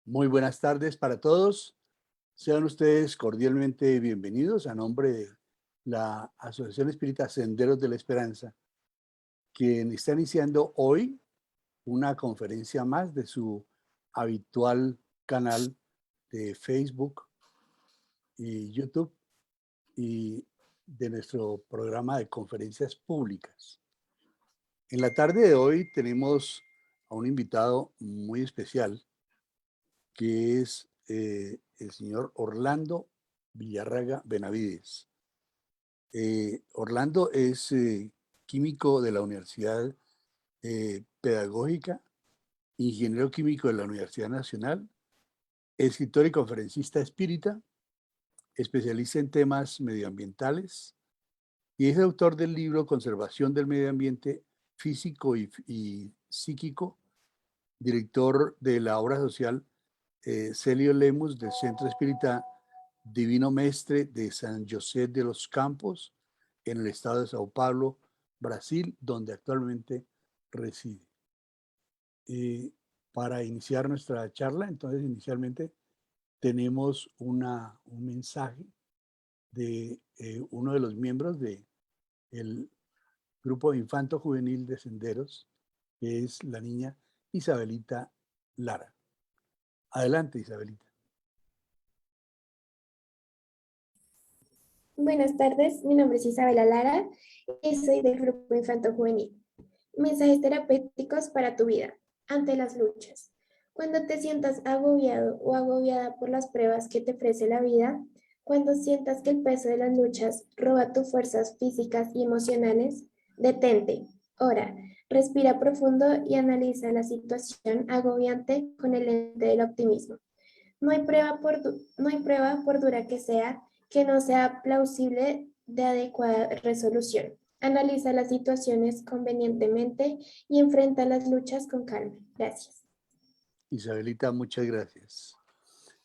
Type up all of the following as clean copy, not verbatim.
Muy buenas tardes para todos. Sean ustedes cordialmente bienvenidos a nombre de la Asociación Espírita Senderos de la Esperanza, quien está iniciando hoy una conferencia más de su habitual canal de Facebook y YouTube y de nuestro programa de conferencias públicas. En la tarde de hoy tenemos a un invitado muy especial, que es el señor Orlando Villarraga Benavides. Orlando es químico de la Universidad Pedagógica, ingeniero químico de la Universidad Nacional, escritor y conferencista espírita, especialista en temas medioambientales y es autor del libro Conservación del Medio Ambiente Físico y Psíquico, director de la obra social Celio Lemus del Centro Espírita Divino Mestre de San José de los Campos, en el estado de Sao Paulo, Brasil, donde actualmente reside. Para iniciar nuestra charla, entonces inicialmente tenemos un mensaje de uno de los miembros del grupo Infanto Juvenil de Senderos, que es la niña Isabelita Lara. Adelante, Isabelita. Buenas tardes, mi nombre es Isabela Lara y soy del Grupo Infanto Juvenil. Mensajes terapéuticos para tu vida ante las luchas. Cuando te sientas agobiado o agobiada por las pruebas que te ofrece la vida, cuando sientas que el peso de las luchas roba tus fuerzas físicas y emocionales, detente, ora, respira profundo y analiza la situación agobiante con el lente del optimismo. No hay prueba por dura que sea, que no sea plausible de adecuada resolución. Analiza las situaciones convenientemente y enfrenta las luchas con calma. Gracias. Isabelita, muchas gracias.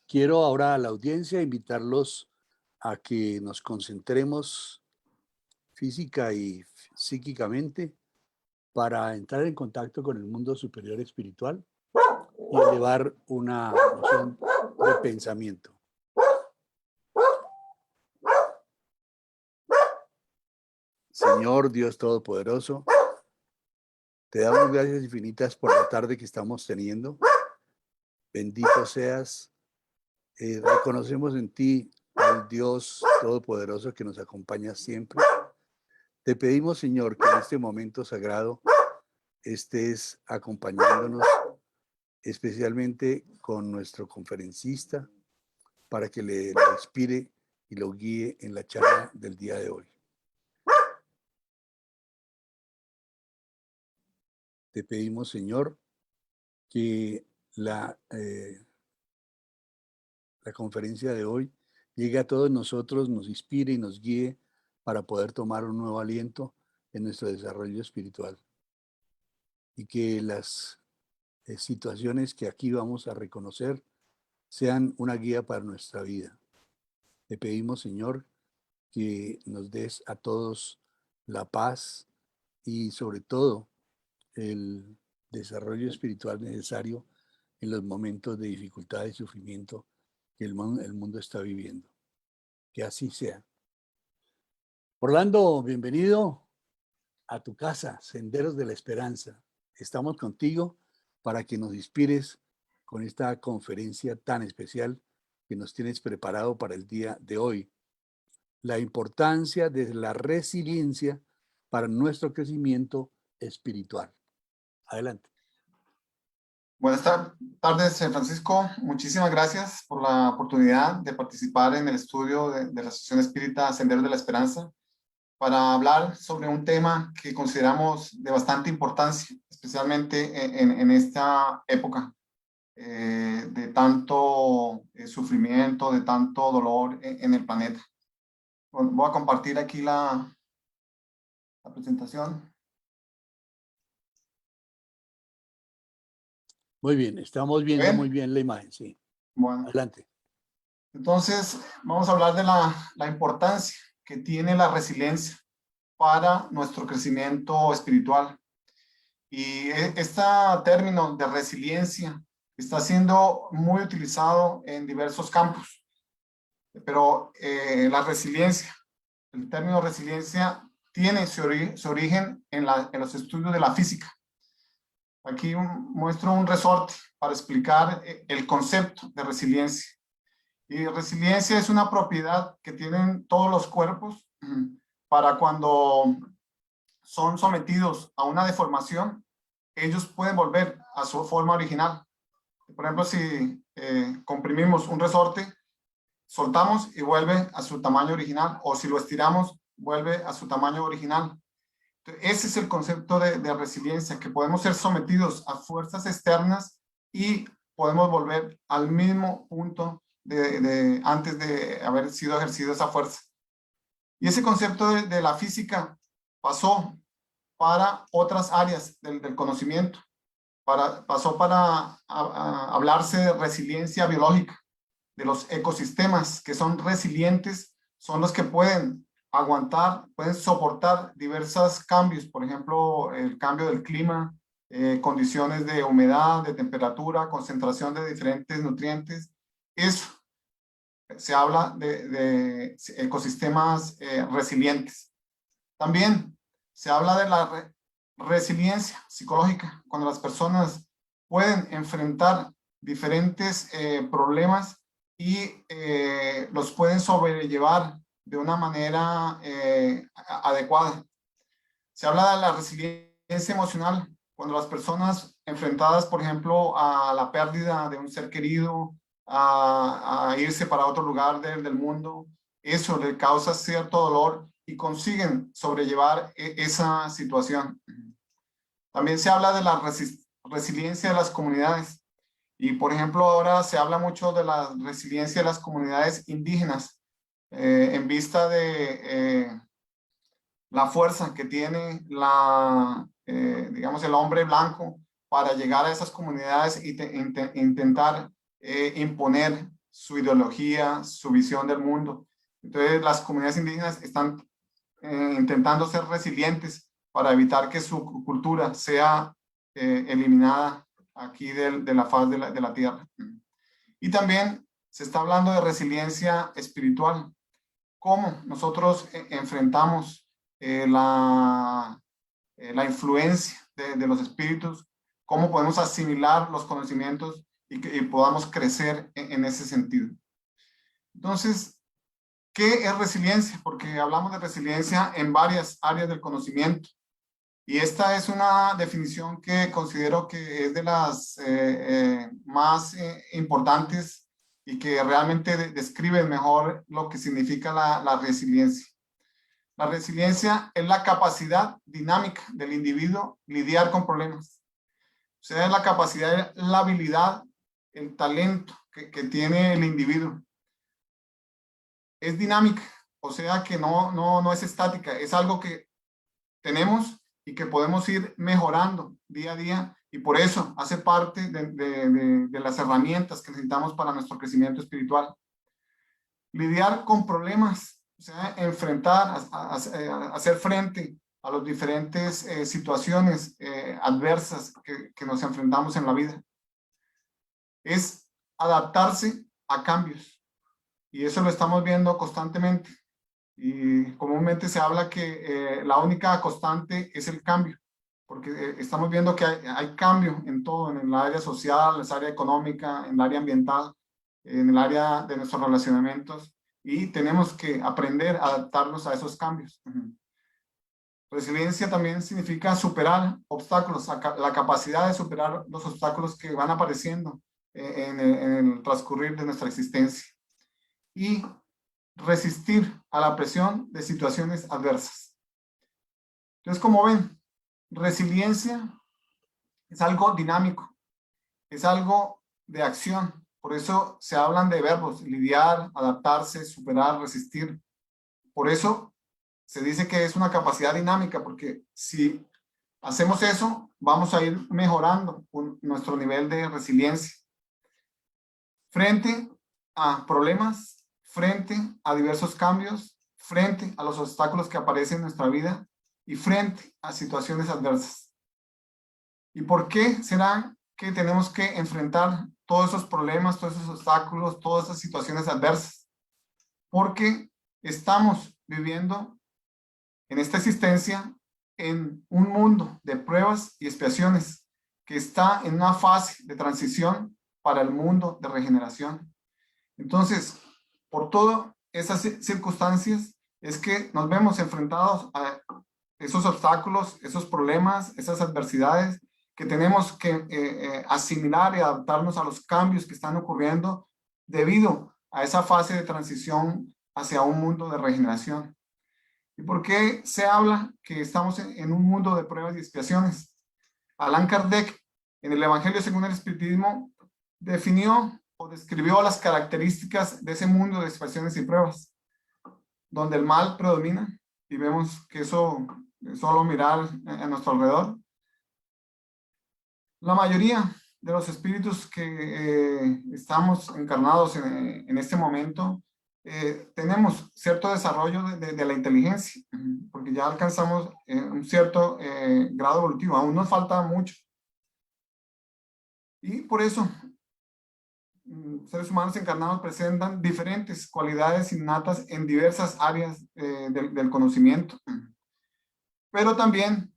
Quiero ahora a la audiencia invitarlos a que nos concentremos física y psíquicamente para entrar en contacto con el mundo superior espiritual y elevar una noción de pensamiento. Señor Dios Todopoderoso, te damos gracias infinitas por la tarde que estamos teniendo. Bendito seas. Reconocemos en ti al Dios Todopoderoso que nos acompaña siempre. Te pedimos, Señor, que en este momento sagrado estés acompañándonos, especialmente con nuestro conferencista, para que lo inspire y lo guíe en la charla del día de hoy. Te pedimos, Señor, que la conferencia de hoy llegue a todos nosotros, nos inspire y nos guíe para poder tomar un nuevo aliento en nuestro desarrollo espiritual. Y que las situaciones que aquí vamos a reconocer sean una guía para nuestra vida. Te pedimos, Señor, que nos des a todos la paz y sobre todo el desarrollo espiritual necesario en los momentos de dificultad y sufrimiento que el mundo está viviendo. Que así sea. Orlando, bienvenido a tu casa, Senderos de la Esperanza. Estamos contigo para que nos inspires con esta conferencia tan especial que nos tienes preparado para el día de hoy. La importancia de la resiliencia para nuestro crecimiento espiritual. Adelante. Buenas tardes, Francisco. Muchísimas gracias por la oportunidad de participar en el estudio de la Asociación Espírita Senderos de la Esperanza para hablar sobre un tema que consideramos de bastante importancia, especialmente en esta época de tanto sufrimiento, de tanto dolor en el planeta. Voy a compartir aquí la presentación. Muy bien, estamos viendo muy bien la imagen, sí. Bueno, adelante. Entonces, vamos a hablar de la importancia que tiene la resiliencia para nuestro crecimiento espiritual. Y este término de resiliencia está siendo muy utilizado en diversos campos. Pero la resiliencia, el término resiliencia tiene su origen en los estudios de la física. Aquí muestro un resorte para explicar el concepto de resiliencia. Y resiliencia es una propiedad que tienen todos los cuerpos para cuando son sometidos a una deformación, ellos pueden volver a su forma original. Por ejemplo, si comprimimos un resorte, soltamos y vuelve a su tamaño original, o si lo estiramos, vuelve a su tamaño original. Ese es el concepto de resiliencia, que podemos ser sometidos a fuerzas externas y podemos volver al mismo punto antes de haber sido ejercido esa fuerza. Y ese concepto de la física pasó para otras áreas del conocimiento. Pasó para hablarse de resiliencia biológica, de los ecosistemas que son resilientes, son los que pueden aguantar, pueden soportar diversos cambios, por ejemplo, el cambio del clima, condiciones de humedad, de temperatura, concentración de diferentes nutrientes. Eso se habla de ecosistemas resilientes. También se habla de la resiliencia psicológica, cuando las personas pueden enfrentar diferentes problemas y los pueden sobrellevar de una manera adecuada. Se habla de la resiliencia emocional, cuando las personas enfrentadas, por ejemplo, a la pérdida de un ser querido, a irse para otro lugar del mundo, eso le causa cierto dolor y consiguen sobrellevar esa situación. También se habla de la resiliencia de las comunidades. Y, por ejemplo, ahora se habla mucho de la resiliencia de las comunidades indígenas en vista de la fuerza que tiene digamos, el hombre blanco para llegar a esas comunidades e intentar imponer su ideología, su visión del mundo. Entonces, las comunidades indígenas están intentando ser resilientes para evitar que su cultura sea eliminada aquí de la faz de la tierra. Y también se está hablando de resiliencia espiritual. Cómo nosotros enfrentamos la influencia de los espíritus, cómo podemos asimilar los conocimientos y podamos crecer en ese sentido. Entonces, ¿qué es resiliencia? Porque hablamos de resiliencia en varias áreas del conocimiento. Y esta es una definición que considero que es de las más importantes y que realmente describe mejor lo que significa la resiliencia. La resiliencia es la capacidad dinámica del individuo lidiar con problemas. O sea, es la capacidad, la habilidad, el talento que tiene el individuo. Es dinámica, o sea que no es estática, es algo que tenemos y que podemos ir mejorando día a día, y por eso hace parte de las herramientas que necesitamos para nuestro crecimiento espiritual. Lidiar con problemas, o sea, enfrentar, hacer frente a las diferentes situaciones adversas que nos enfrentamos en la vida. Es adaptarse a cambios, y eso lo estamos viendo constantemente. Y comúnmente se habla que la única constante es el cambio, porque estamos viendo que hay cambio en todo, en el área social, en el área económica, en el área ambiental, en el área de nuestros relacionamientos, y tenemos que aprender a adaptarnos a esos cambios. Resiliencia también significa superar obstáculos, la capacidad de superar los obstáculos que van apareciendo en el transcurrir de nuestra existencia. Y resistir a la presión de situaciones adversas. Entonces, como ven, resiliencia es algo dinámico, es algo de acción. Por eso se hablan de verbos: lidiar, adaptarse, superar, resistir. Por eso se dice que es una capacidad dinámica, porque si hacemos eso, vamos a ir mejorando nuestro nivel de resiliencia frente a problemas, frente a diversos cambios, frente a los obstáculos que aparecen en nuestra vida y frente a situaciones adversas. ¿Y por qué será que tenemos que enfrentar todos esos problemas, todos esos obstáculos, todas esas situaciones adversas, porque estamos viviendo en esta existencia en un mundo de pruebas y expiaciones que está en una fase de transición para el mundo de regeneración. Entonces, por todas esas circunstancias es que nos vemos enfrentados a esos obstáculos, esos problemas, esas adversidades que tenemos que asimilar y adaptarnos a los cambios que están ocurriendo debido a esa fase de transición hacia un mundo de regeneración. ¿Y por qué se habla que estamos en un mundo de pruebas y expiaciones? Allan Kardec, en el Evangelio según el Espiritismo, definió o describió las características de ese mundo de expiaciones y pruebas, donde el mal predomina, y vemos que eso es solo mirar a nuestro alrededor. La mayoría de los espíritus que estamos encarnados en este momento, tenemos cierto desarrollo de la inteligencia, porque ya alcanzamos un cierto grado evolutivo, aún nos falta mucho. Y por eso, seres humanos encarnados presentan diferentes cualidades innatas en diversas áreas del conocimiento. Pero también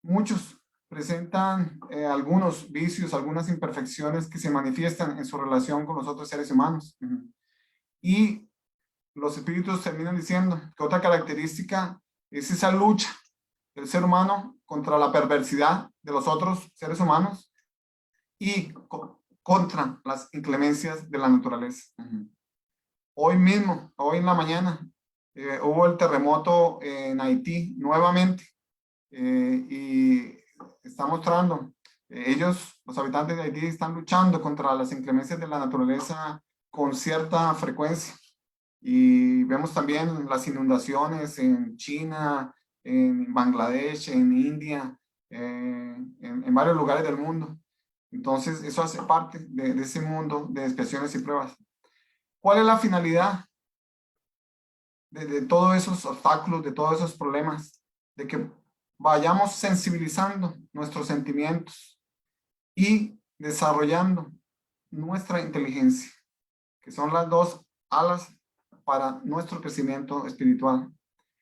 muchos presentan algunos vicios, algunas imperfecciones que se manifiestan en su relación con los otros seres humanos. Y los espíritus terminan diciendo que otra característica es esa lucha del ser humano contra la perversidad de los otros seres humanos y contra las inclemencias de la naturaleza. Hoy mismo, hoy en la mañana, hubo el terremoto en Haití nuevamente, y está mostrando, ellos, los habitantes de Haití, están luchando contra las inclemencias de la naturaleza con cierta frecuencia. Y vemos también las inundaciones en China, en Bangladesh, en India, en varios lugares del mundo. Entonces, eso hace parte de ese mundo de expiaciones y pruebas. ¿Cuál es la finalidad de todos esos obstáculos, de todos esos problemas? De que vayamos sensibilizando nuestros sentimientos y desarrollando nuestra inteligencia, que son las dos alas para nuestro crecimiento espiritual.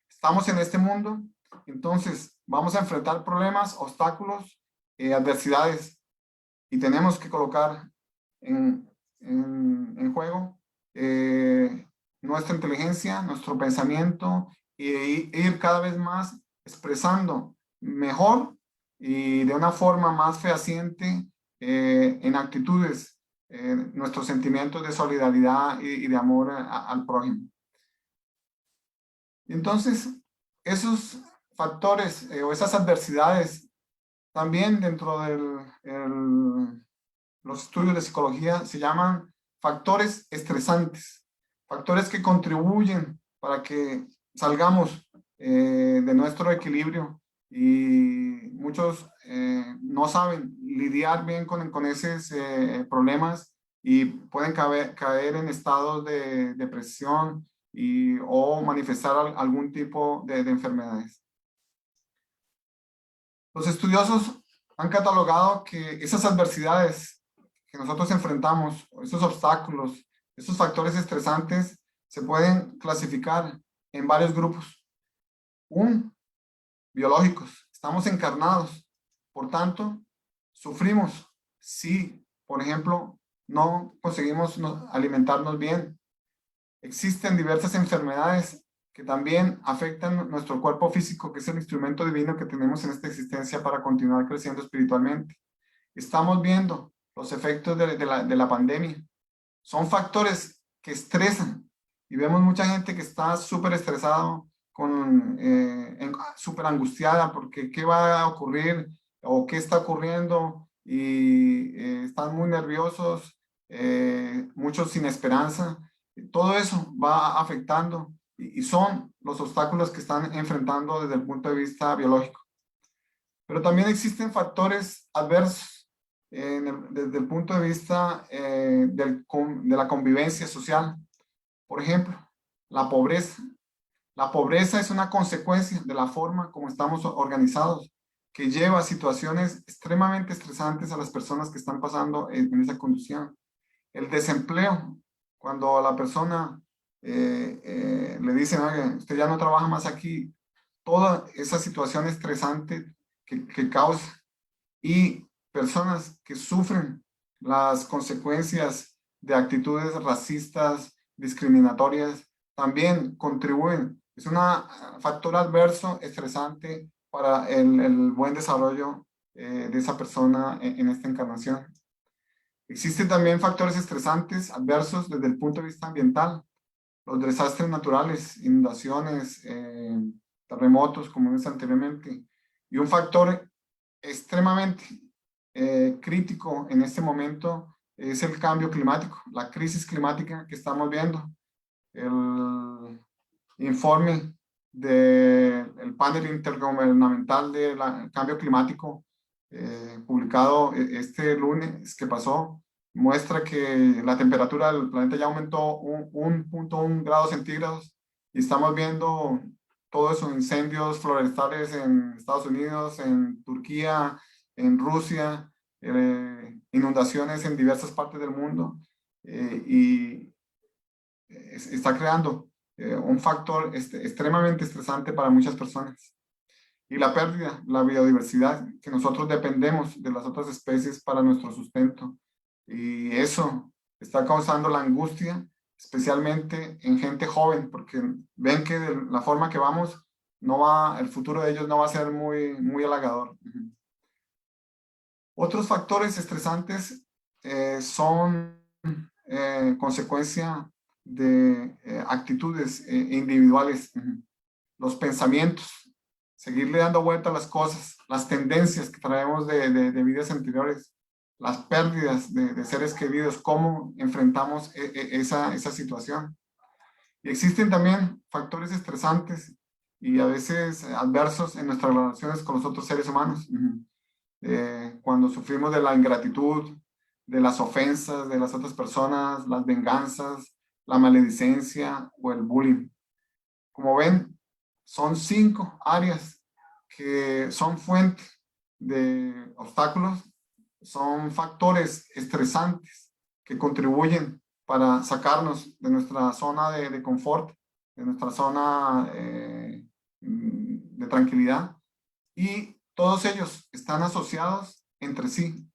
Estamos en este mundo, entonces vamos a enfrentar problemas, obstáculos, adversidades, y tenemos que colocar en juego nuestra inteligencia, nuestro pensamiento, y ir cada vez más expresando mejor y de una forma más fehaciente en actitudes nuestros sentimientos de solidaridad y de amor al prójimo. Entonces, esos factores o esas adversidades también dentro de los estudios de psicología se llaman factores estresantes, factores que contribuyen para que salgamos de nuestro equilibrio, y muchos no saben lidiar bien con esos problemas y pueden caer en estados de depresión o manifestar algún tipo de enfermedades. Los estudiosos han catalogado que esas adversidades que nosotros enfrentamos, esos obstáculos, esos factores estresantes, se pueden clasificar en varios grupos. Biológicos, estamos encarnados, por tanto, sufrimos si, por ejemplo, no conseguimos alimentarnos bien. Existen diversas enfermedades que también afectan nuestro cuerpo físico, que es el instrumento divino que tenemos en esta existencia para continuar creciendo espiritualmente. Estamos viendo los efectos de la pandemia. Son factores que estresan, y vemos mucha gente que está súper estresado, súper angustiada porque qué va a ocurrir o qué está ocurriendo, y están muy nerviosos, muchos sin esperanza. Todo eso va afectando y son los obstáculos que están enfrentando desde el punto de vista biológico. Pero también existen factores adversos desde el punto de vista de la convivencia social. Por ejemplo, la pobreza. La pobreza es una consecuencia de la forma como estamos organizados, que lleva a situaciones extremadamente estresantes a las personas que están pasando en esa condición. El desempleo, cuando a la persona le dicen, oye, usted ya no trabaja más aquí, toda esa situación estresante que causa, y personas que sufren las consecuencias de actitudes racistas, discriminatorias, también contribuyen. Es un factor adverso, estresante para el buen desarrollo de esa persona en esta encarnación. Existen también factores estresantes, adversos desde el punto de vista ambiental. Los desastres naturales, inundaciones, terremotos, como vimos anteriormente. Y un factor extremadamente crítico en este momento es el cambio climático, la crisis climática que estamos viendo. El informe del panel intergubernamental del cambio climático publicado este lunes que pasó muestra que la temperatura del planeta ya aumentó 1.1 grados centígrados y estamos viendo todos esos incendios forestales en Estados Unidos, en Turquía, en Rusia, inundaciones en diversas partes del mundo y está creando un factor extremadamente estresante para muchas personas. Y la pérdida, la biodiversidad, que nosotros dependemos de las otras especies para nuestro sustento. Y eso está causando la angustia, especialmente en gente joven, porque ven que de la forma que vamos, el futuro de ellos no va a ser muy halagador. Otros factores estresantes son consecuencia de actitudes individuales, los pensamientos, seguirle dando vuelta a las cosas, las tendencias que traemos de vidas anteriores, las pérdidas de seres queridos, cómo enfrentamos esa situación. Y existen también factores estresantes y a veces adversos en nuestras relaciones con los otros seres humanos. Cuando sufrimos de la ingratitud, de las ofensas de las otras personas, las venganzas, la maledicencia o el bullying. Como ven, son 5 áreas que son fuente de obstáculos, son factores estresantes que contribuyen para sacarnos de nuestra zona de confort, de nuestra zona de tranquilidad, y todos ellos están asociados entre sí.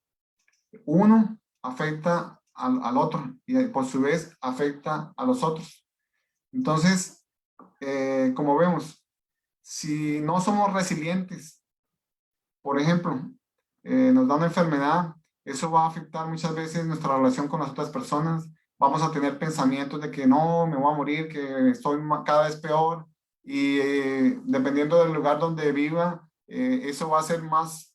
Uno afecta al otro y por su vez afecta a los otros. Entonces, como vemos, si no somos resilientes, por ejemplo, nos da una enfermedad, eso va a afectar muchas veces nuestra relación con las otras personas. Vamos a tener pensamientos de que no, me voy a morir, que estoy cada vez peor, y dependiendo del lugar donde viva, eso va a ser más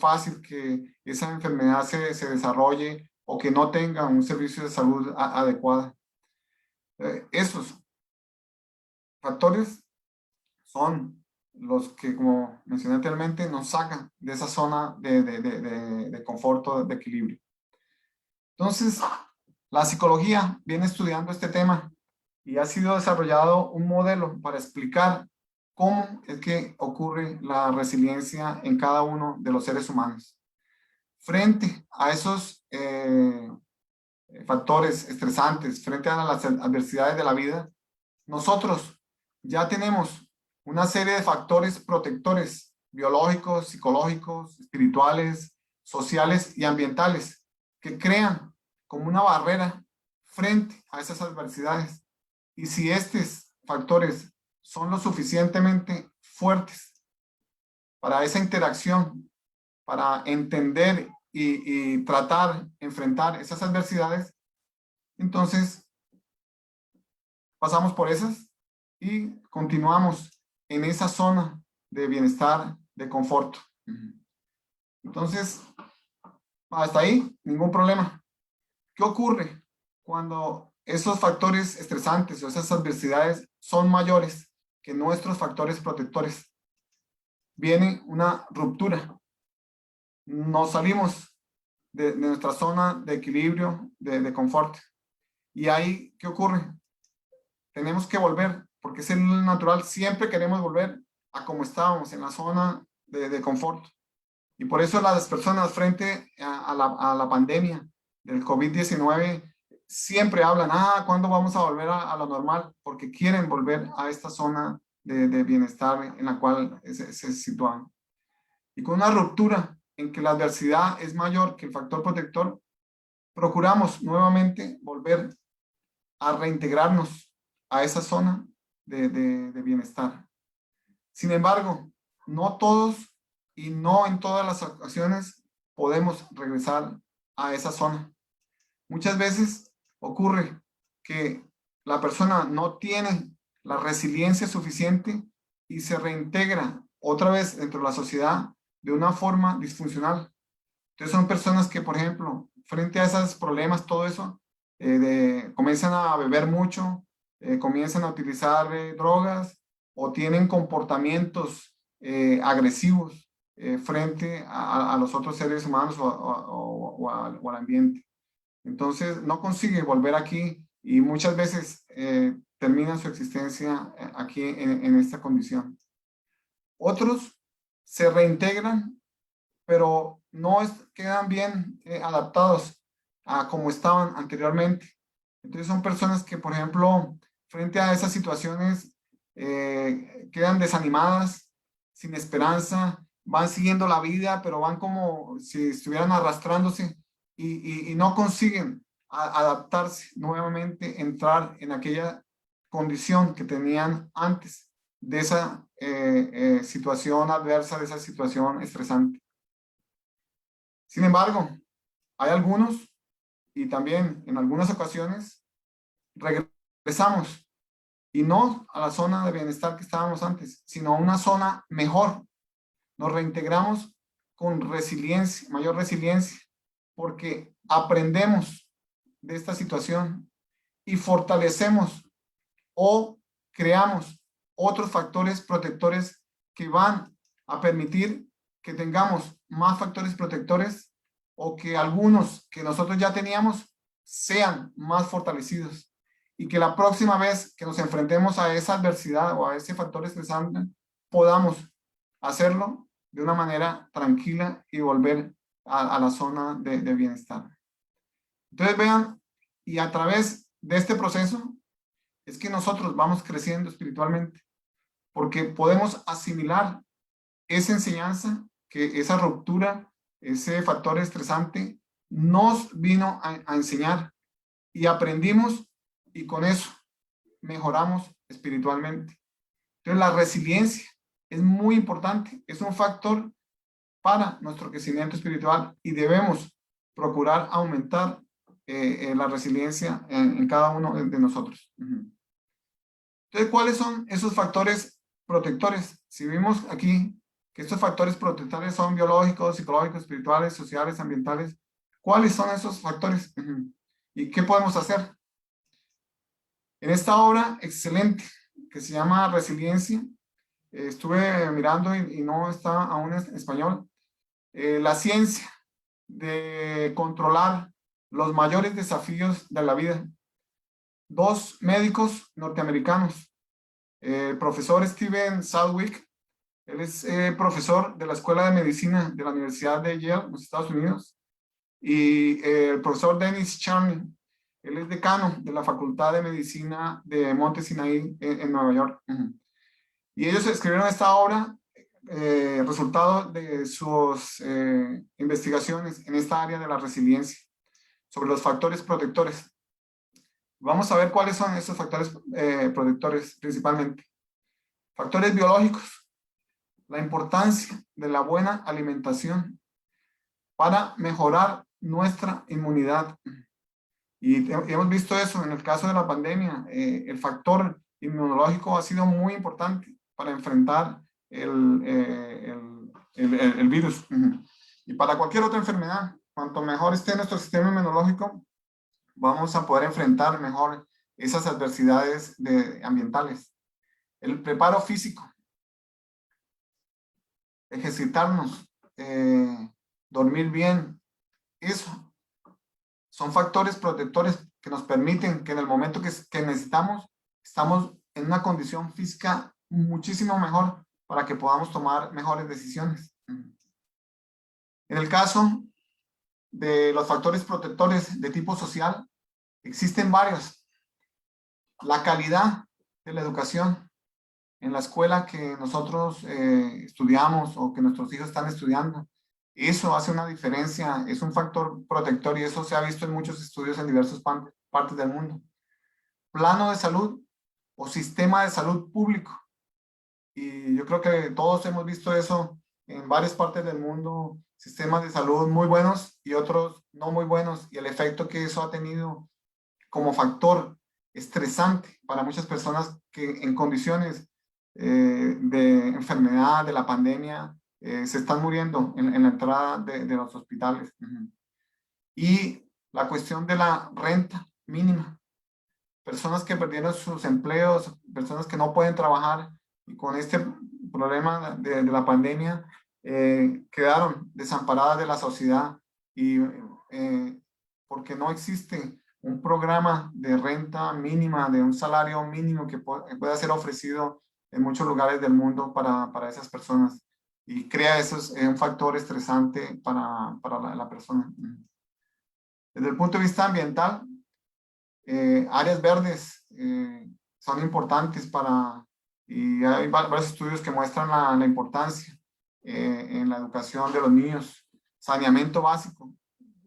fácil que esa enfermedad se desarrolle o que no tenga un servicio de salud adecuado. Esos factores son los que, como mencioné anteriormente, nos sacan de esa zona de confort, de equilibrio. Entonces, la psicología viene estudiando este tema y ha sido desarrollado un modelo para explicar cómo es que ocurre la resiliencia en cada uno de los seres humanos. Frente a esos factores estresantes, frente a las adversidades de la vida, nosotros ya tenemos una serie de factores protectores biológicos, psicológicos, espirituales, sociales y ambientales que crean como una barrera frente a esas adversidades. Y si estos factores son lo suficientemente fuertes para esa interacción, para entender y tratar, enfrentar esas adversidades, entonces pasamos por esas y continuamos en esa zona de bienestar, de confort. Entonces, hasta ahí, ningún problema. ¿Qué ocurre cuando esos factores estresantes o esas adversidades son mayores que nuestros factores protectores? Viene una ruptura. Nos salimos de nuestra zona de equilibrio, de confort. Y ahí, ¿qué ocurre? Tenemos que volver, porque es el natural, siempre queremos volver a como estábamos, en la zona de confort. Y por eso las personas frente a la pandemia del COVID-19 siempre hablan, ¿cuándo vamos a volver a lo normal? Porque quieren volver a esta zona de bienestar en la cual se sitúan. Y con una ruptura en que la adversidad es mayor que el factor protector, procuramos nuevamente volver a reintegrarnos a esa zona de bienestar. Sin embargo, no todos y no en todas las ocasiones podemos regresar a esa zona. Muchas veces ocurre que la persona no tiene la resiliencia suficiente y se reintegra otra vez dentro de la sociedad de una forma disfuncional. Entonces son personas que, por ejemplo, frente a esos problemas, todo eso, comienzan a beber mucho, comienzan a utilizar drogas o tienen comportamientos agresivos frente a los otros seres humanos o al ambiente. Entonces no consigue volver aquí y muchas veces termina su existencia aquí en esta condición. Otros se reintegran, pero no quedan bien adaptados a como estaban anteriormente. Entonces son personas que, por ejemplo, frente a esas situaciones quedan desanimadas, sin esperanza, van siguiendo la vida, pero van como si estuvieran arrastrándose y no consiguen adaptarse nuevamente, entrar en aquella condición que tenían antes de esa situación adversa, de esa situación estresante. Sin embargo, hay algunos, y también en algunas ocasiones, regresamos, y no a la zona de bienestar que estábamos antes, sino a una zona mejor. Nos reintegramos con resiliencia, mayor resiliencia, porque aprendemos de esta situación y fortalecemos o creamos otros factores protectores que van a permitir que tengamos más factores protectores o que algunos que nosotros ya teníamos sean más fortalecidos y que la próxima vez que nos enfrentemos a esa adversidad o a ese factor estresante podamos hacerlo de una manera tranquila y volver a la zona de bienestar. Entonces vean, y a través de este proceso es que nosotros vamos creciendo espiritualmente, porque podemos asimilar esa enseñanza, que esa ruptura, ese factor estresante nos vino a enseñar y aprendimos y con eso mejoramos espiritualmente. Entonces la resiliencia es muy importante, es un factor para nuestro crecimiento espiritual y debemos procurar aumentar la resiliencia en cada uno de nosotros. Entonces, ¿cuáles son esos factores protectores? Si vimos aquí que estos factores protectores son biológicos, psicológicos, espirituales, sociales, ambientales, ¿cuáles son esos factores? ¿Y qué podemos hacer? En esta obra excelente que se llama Resiliencia, estuve mirando y no está aún en español, la ciencia de controlar los mayores desafíos de la vida. Dos médicos norteamericanos, el profesor Steven Southwick, él es profesor de la Escuela de Medicina de la Universidad de Yale, en los Estados Unidos, y el profesor Dennis Charney, él es decano de la Facultad de Medicina de Monte Sinai en Nueva York. Y ellos escribieron esta obra, resultado de sus investigaciones en esta área de la resiliencia, sobre los factores protectores. Vamos a ver cuáles son esos factores protectores principalmente. Factores biológicos. La importancia de la buena alimentación para mejorar nuestra inmunidad. Y hemos visto eso en el caso de la pandemia. El factor inmunológico ha sido muy importante para enfrentar el virus. Y para cualquier otra enfermedad, cuanto mejor esté nuestro sistema inmunológico, vamos a poder enfrentar mejor esas adversidades ambientales. El preparo físico, ejercitarnos, dormir bien, eso son factores protectores que nos permiten que en el momento que necesitamos, estamos en una condición física muchísimo mejor para que podamos tomar mejores decisiones. En el caso de los factores protectores de tipo social, existen varios. La calidad de la educación en la escuela que nosotros estudiamos o que nuestros hijos están estudiando, eso hace una diferencia, es un factor protector y eso se ha visto en muchos estudios en diversas partes del mundo. Plano de salud o sistema de salud público. Y yo creo que todos hemos visto eso en varias partes del mundo, sistemas de salud muy buenos y otros no muy buenos, y el efecto que eso ha tenido como factor estresante para muchas personas que en condiciones de enfermedad, de la pandemia, se están muriendo en la entrada de los hospitales. Y la cuestión de la renta mínima. Personas que perdieron sus empleos, personas que no pueden trabajar y con este problema de la pandemia quedaron desamparadas de la sociedad y porque no existe un programa de renta mínima, de un salario mínimo que pueda ser ofrecido en muchos lugares del mundo para esas personas. Y crea eso un factor estresante para la persona. Desde el punto de vista ambiental, áreas verdes son importantes y hay varios estudios que muestran la importancia en la educación de los niños. Saneamiento básico.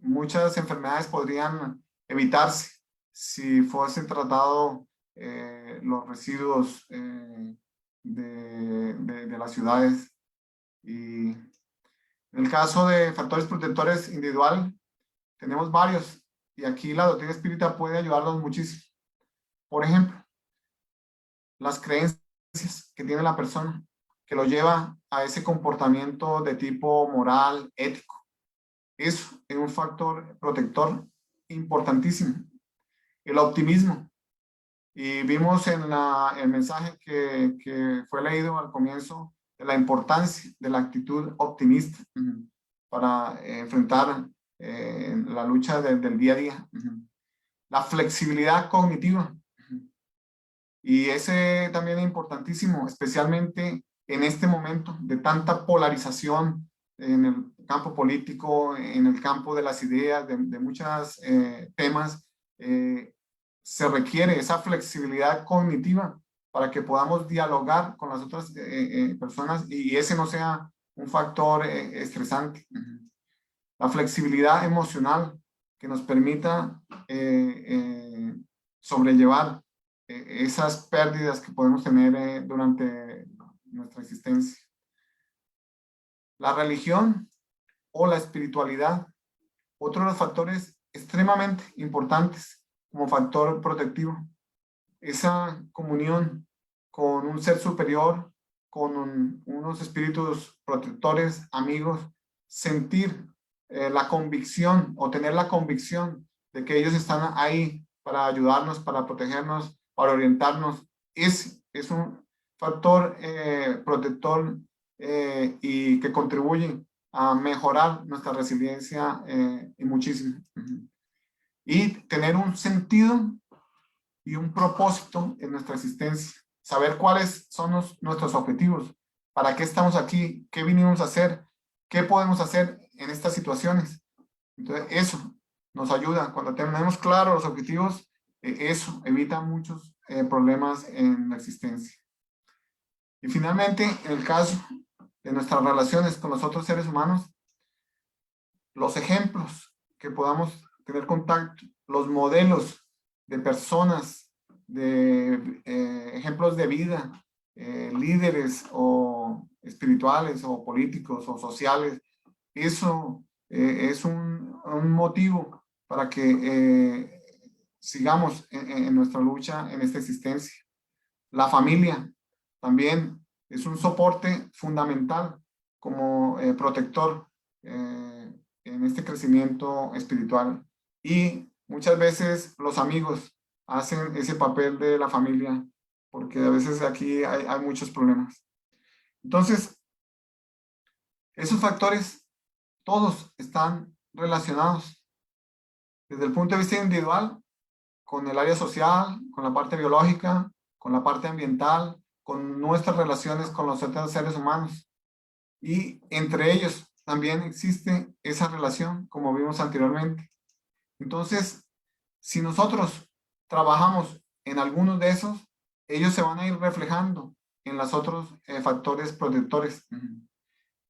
Muchas enfermedades podrían evitarse si fuesen tratados los residuos de las ciudades. Y en el caso de factores protectores individual, tenemos varios. Y aquí la doctrina espírita puede ayudarnos muchísimo. Por ejemplo, las creencias que tiene la persona, que lo lleva a ese comportamiento de tipo moral, ético. Eso es un factor protector importantísimo. El optimismo. Y vimos en el mensaje que fue leído al comienzo de la importancia de la actitud optimista para enfrentar la lucha del día a día. La flexibilidad cognitiva. Y ese también es importantísimo, especialmente en este momento de tanta polarización en el campo político, en el campo de las ideas, de muchos temas. Se requiere esa flexibilidad cognitiva para que podamos dialogar con las otras personas y ese no sea un factor estresante. La flexibilidad emocional que nos permita sobrellevar esas pérdidas que podemos tener durante nuestra existencia. La religión o la espiritualidad, otro de los factores extremadamente importantes como factor protectivo. Esa comunión con un ser superior, con unos espíritus protectores, amigos, sentir la convicción o tener la convicción de que ellos están ahí para ayudarnos, para protegernos, para orientarnos, es un factor protector y que contribuye a mejorar nuestra resiliencia y muchísimo. Y tener un sentido y un propósito en nuestra existencia. Saber cuáles son nuestros objetivos, para qué estamos aquí, qué vinimos a hacer, qué podemos hacer en estas situaciones. Entonces, eso nos ayuda. Cuando tenemos claros los objetivos, eso evita muchos problemas en la existencia. Y finalmente, en el caso de nuestras relaciones con los otros seres humanos, los ejemplos que podamos tener contacto, los modelos de personas, de ejemplos de vida, líderes o espirituales o políticos o sociales, eso es un motivo para que sigamos en nuestra lucha, en esta existencia. La familia también es un soporte fundamental como protector en este crecimiento espiritual. Y muchas veces los amigos hacen ese papel de la familia, porque a veces aquí hay muchos problemas. Entonces, esos factores todos están relacionados desde el punto de vista individual, con el área social, con la parte biológica, con la parte ambiental, con nuestras relaciones con los otros seres humanos. Y entre ellos también existe esa relación, como vimos anteriormente. Entonces, si nosotros trabajamos en algunos de esos, ellos se van a ir reflejando en los otros factores protectores.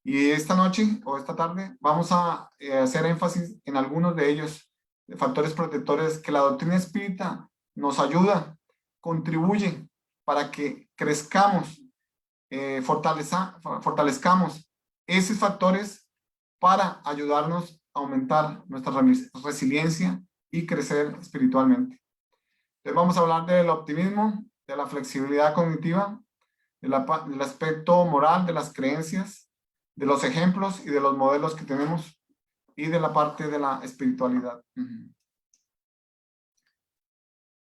Y esta noche o esta tarde vamos a hacer énfasis en algunos de ellos, de factores protectores que la doctrina espírita nos ayuda, contribuye para que crezcamos, fortalezcamos esos factores para ayudarnos a aumentar nuestra resiliencia y crecer espiritualmente. Entonces vamos a hablar del optimismo, de la flexibilidad cognitiva, del aspecto moral de las creencias, de los ejemplos y de los modelos que tenemos y de la parte de la espiritualidad.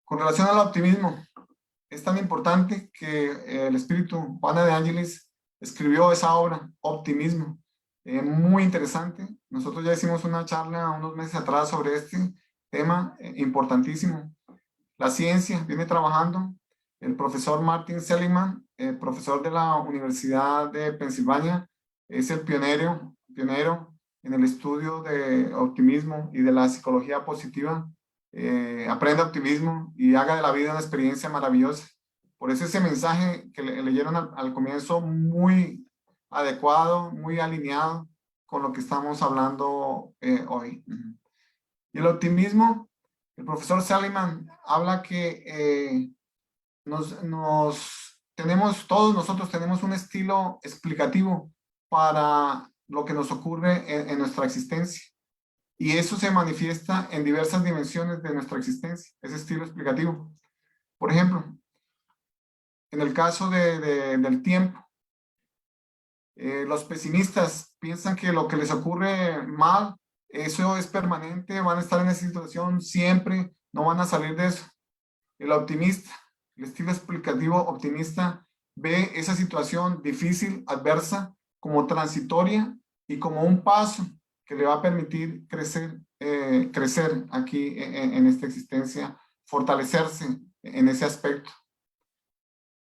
Con relación al optimismo, es tan importante que el espíritu Juana de Ángeles escribió esa obra, Optimismo, muy interesante. Nosotros ya hicimos una charla unos meses atrás sobre este tema importantísimo. La ciencia viene trabajando. El profesor Martin Seligman, profesor de la Universidad de Pensilvania, es el pionero en el estudio de optimismo y de la psicología positiva. Aprenda optimismo y haga de la vida una experiencia maravillosa. Por eso ese mensaje que leyeron al comienzo, muy adecuado, muy alineado con lo que estamos hablando hoy. Y el optimismo, el profesor Seligman habla que todos nosotros tenemos un estilo explicativo para lo que nos ocurre en nuestra existencia. Y eso se manifiesta en diversas dimensiones de nuestra existencia, ese estilo explicativo. Por ejemplo, en el caso del tiempo, los pesimistas piensan que lo que les ocurre mal, eso es permanente, van a estar en esa situación siempre, no van a salir de eso. El optimista, el estilo explicativo optimista, ve esa situación difícil, adversa, como transitoria y como un paso que le va a permitir crecer aquí en esta existencia, fortalecerse en ese aspecto.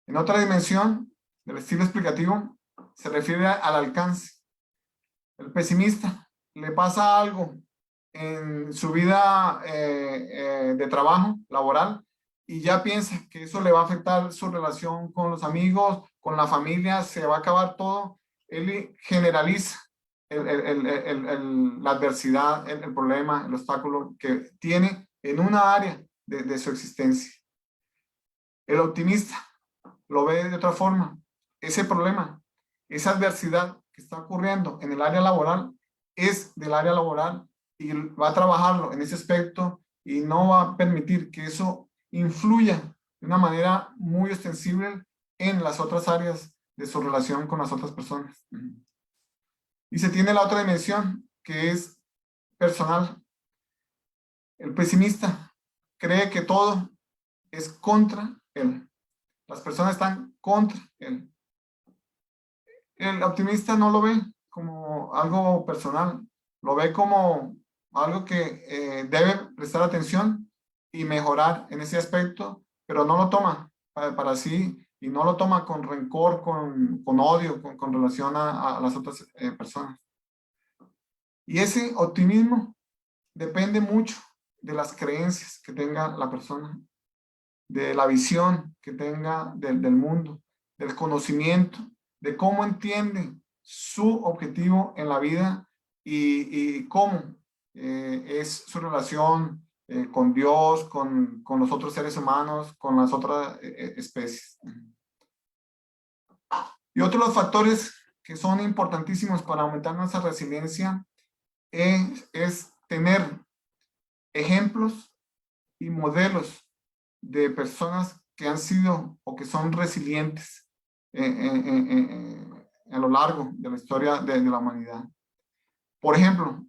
En otra dimensión del estilo explicativo se refiere al alcance. El pesimista le pasa algo en su vida de trabajo laboral y ya piensa que eso le va a afectar su relación con los amigos, con la familia, se va a acabar todo. Él generaliza la adversidad, el problema, el obstáculo que tiene en una área de su existencia. El optimista lo ve de otra forma. Ese problema, esa adversidad que está ocurriendo en el área laboral es del área laboral y va a trabajarlo en ese aspecto y no va a permitir que eso influya de una manera muy extensible en las otras áreas de su relación con las otras personas. Y se tiene la otra dimensión que es personal. El pesimista cree que todo es contra él. Las personas están contra él. El optimista no lo ve como algo personal, lo ve como algo que debe prestar atención y mejorar en ese aspecto, pero no lo toma para sí y no lo toma con rencor, con odio, con relación a las otras personas. Y ese optimismo depende mucho de las creencias que tenga la persona, de la visión que tenga del mundo, del conocimiento, de cómo entiende su objetivo en la vida y cómo es su relación con Dios, con los otros seres humanos, con las otras especies. Y otro de los factores que son importantísimos para aumentar nuestra resiliencia es tener ejemplos y modelos de personas que han sido o que son resilientes a lo largo de la historia de la humanidad. Por ejemplo,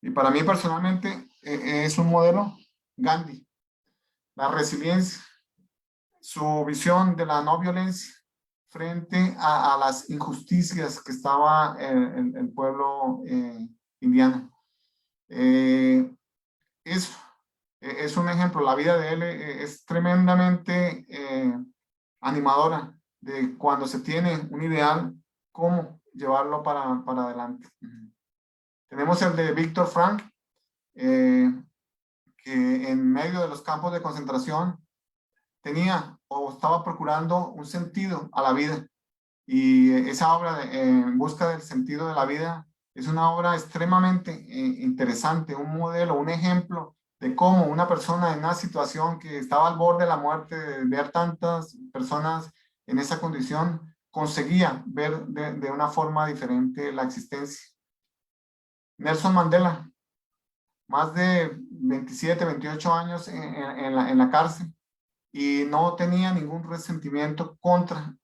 y para mí personalmente es un modelo Gandhi, la resiliencia, su visión de la no violencia frente a las injusticias que estaba el pueblo indiano. Es un ejemplo, la vida de él es tremendamente animadora de cuando se tiene un ideal, cómo llevarlo para adelante. Tenemos el de Víctor Frank, que en medio de los campos de concentración tenía o estaba procurando un sentido a la vida. Y esa obra, En busca del sentido de la vida, es una obra extremadamente interesante, un modelo, un ejemplo de cómo una persona en una situación que estaba al borde de la muerte, de ver tantas personas en esa condición, conseguía ver de una forma diferente la existencia. Nelson Mandela, más de 27, 28 años en la cárcel, y no tenía ningún resentimiento contra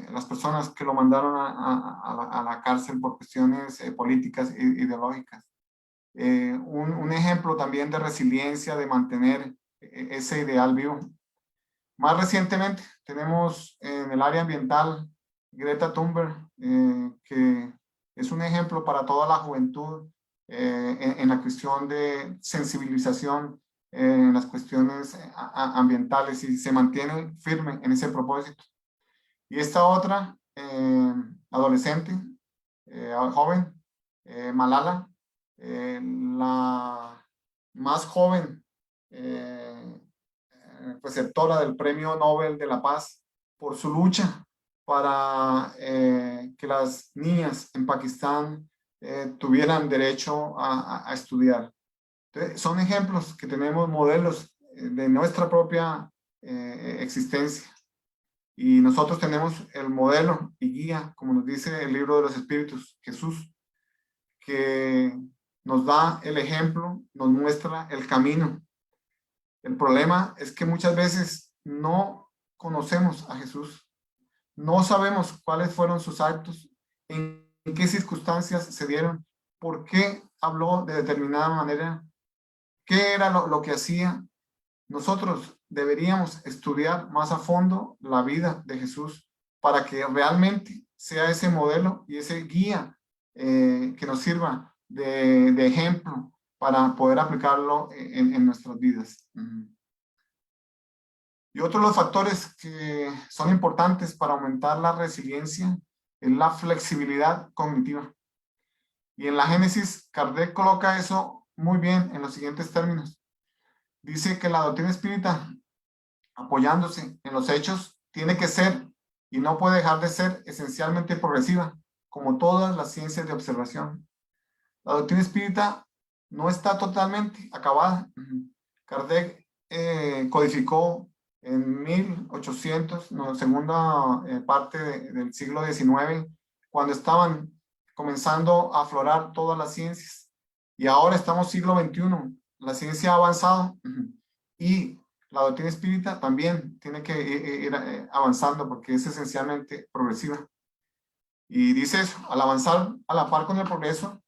las personas que lo mandaron a la cárcel por cuestiones políticas e ideológicas. Un ejemplo también de resiliencia, de mantener ese ideal vivo. Más recientemente tenemos en el área ambiental Greta Thunberg, que es un ejemplo para toda la juventud en la cuestión de sensibilización en las cuestiones ambientales, y se mantiene firme en ese propósito. Y esta otra adolescente, joven, Malala, la más joven receptora del Premio Nobel de la Paz por su lucha para que las niñas en Pakistán tuvieran derecho a estudiar. Entonces, son ejemplos que tenemos, modelos de nuestra propia existencia. Y nosotros tenemos el modelo y guía, como nos dice el libro de los Espíritus, Jesús, que nos da el ejemplo, nos muestra el camino. El problema es que muchas veces no conocemos a Jesús, no sabemos cuáles fueron sus actos, en qué circunstancias se dieron, por qué habló de determinada manera, qué era lo que hacía. Nosotros deberíamos estudiar más a fondo la vida de Jesús para que realmente sea ese modelo y ese guía que nos sirva de ejemplo para poder aplicarlo en nuestras vidas. Y otro de los factores que son importantes para aumentar la resiliencia es la flexibilidad cognitiva. Y en la Génesis, Kardec coloca eso muy bien en los siguientes términos. Dice que la doctrina espírita, apoyándose en los hechos, tiene que ser y no puede dejar de ser esencialmente progresiva, como todas las ciencias de observación. La doctrina espírita no está totalmente acabada. Kardec codificó en 1800, no, segunda parte del siglo XIX, cuando estaban comenzando a aflorar todas las ciencias. Y ahora estamos siglo XXI, la ciencia ha avanzado y la doctrina espírita también tiene que ir avanzando porque es esencialmente progresiva. Y dice eso, al avanzar a la par con el progreso,